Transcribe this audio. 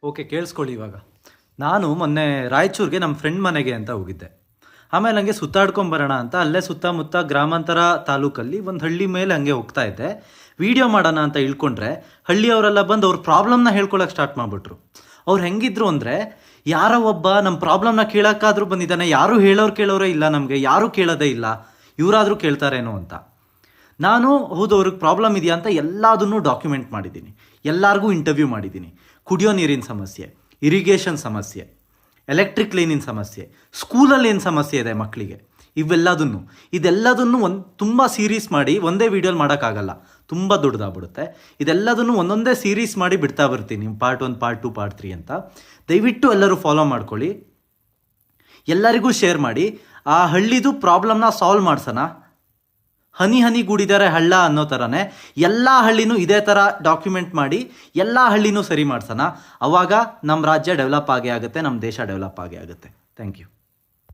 Okay, ಕೇಳಿಸ್ಕೊಳ್ಳಿ ಇವಾಗ. ನಾನು ಮೊನ್ನೆ ರಾಯಚೂರಿಗೆ ನಮ್ಮ ಫ್ರೆಂಡ್ ಮನೆಗೆ ಅಂತ ಹೋಗಿದ್ದೆ. ಆಮೇಲೆ ಹಂಗೆ ಸುತ್ತಾಡ್ಕೊಂಬರೋಣ ಅಂತ ಅಲ್ಲೇ ಸುತ್ತಮುತ್ತ ಗ್ರಾಮಾಂತರ ತಾಲೂಕಲ್ಲಿ ಒಂದು ಹಳ್ಳಿ ಮೇಲೆ ಹಂಗೆ ಹೋಗ್ತಾ ಇದ್ದೆ. ವಿಡಿಯೋ ಮಾಡೋಣ ಅಂತ ಇಳ್ಕೊಂಡ್ರೆ ಹಳ್ಳಿಯವರೆಲ್ಲ ಬಂದು ಅವ್ರ ಪ್ರಾಬ್ಲಮ್ನ ಹೇಳ್ಕೊಳಕ್ಕೆ ಸ್ಟಾರ್ಟ್ ಮಾಡಿಬಿಟ್ರು. ಅವ್ರು ಹೆಂಗಿದ್ರು ಅಂದರೆ, ಯಾರೋ ಒಬ್ಬ ನಮ್ಮ ಪ್ರಾಬ್ಲಮ್ನ ಕೇಳೋಕ್ಕಾದ್ರೂ ಬಂದಿದ್ದಾನೆ, ಯಾರೂ ಕೇಳೋರೇ ಇಲ್ಲ, ನಮಗೆ ಯಾರೂ ಕೇಳೋದೇ ಇಲ್ಲ, ಇವರಾದರೂ ಕೇಳ್ತಾರೇನೋ ಅಂತ. ನಾನು ಹೌದು ಅವ್ರಿಗೆ ಪ್ರಾಬ್ಲಮ್ ಇದೆಯಾ ಅಂತ ಎಲ್ಲದನ್ನೂ ಡಾಕ್ಯುಮೆಂಟ್ ಮಾಡಿದ್ದೀನಿ, ಎಲ್ಲರಿಗೂ ಇಂಟರ್ವ್ಯೂ ಮಾಡಿದ್ದೀನಿ. ಕುಡಿಯೋ ನೀರಿನ ಸಮಸ್ಯೆ, ಇರಿಗೇಷನ್ ಸಮಸ್ಯೆ, ಎಲೆಕ್ಟ್ರಿಕ್ ಲೈನಿನ ಸಮಸ್ಯೆ, ಸ್ಕೂಲಲ್ಲಿ ಏನು ಸಮಸ್ಯೆ ಇದೆ ಮಕ್ಕಳಿಗೆ, ಇದೆಲ್ಲದನ್ನು ತುಂಬ ಸೀರೀಸ್ ಮಾಡಿ ಒಂದೇ ವೀಡಿಯೋಲಿ ಮಾಡೋಕ್ಕಾಗಲ್ಲ, ತುಂಬ ದೊಡ್ಡದಾಗ್ಬಿಡುತ್ತೆ. ಇದೆಲ್ಲದನ್ನು ಒಂದೊಂದೇ ಸೀರೀಸ್ ಮಾಡಿ ಬಿಡ್ತಾ ಬರ್ತೀನಿ, ಪಾರ್ಟ್ 1, ಪಾರ್ಟ್ 2, ಪಾರ್ಟ್ 3 ಅಂತ. ದಯವಿಟ್ಟು ಎಲ್ಲರೂ ಫಾಲೋ ಮಾಡ್ಕೊಳ್ಳಿ, ಎಲ್ಲರಿಗೂ ಶೇರ್ ಮಾಡಿ. ಆ ಹಳ್ಳಿದು ಪ್ರಾಬ್ಲಮ್ನ ಸಾಲ್ವ್ ಮಾಡ್ಸೋಣ. ಹನಿ ಹನಿ ಗೂಡಿದರೆ ಹಳ್ಳ ಅನ್ನೋ ಥರನೇ ಎಲ್ಲ ಹಳ್ಳಿನೂ ಇದೇ ಥರ ಡಾಕ್ಯುಮೆಂಟ್ ಮಾಡಿ ಎಲ್ಲ ಹಳ್ಳಿನೂ ಸರಿ ಮಾಡ್ಸೋಣ. ಆವಾಗ ನಮ್ಮ ರಾಜ್ಯ ಡೆವಲಪ್ ಆಗೇ ಆಗುತ್ತೆ, ನಮ್ಮ ದೇಶ ಡೆವಲಪ್ ಆಗೇ ಆಗುತ್ತೆ. Thank you.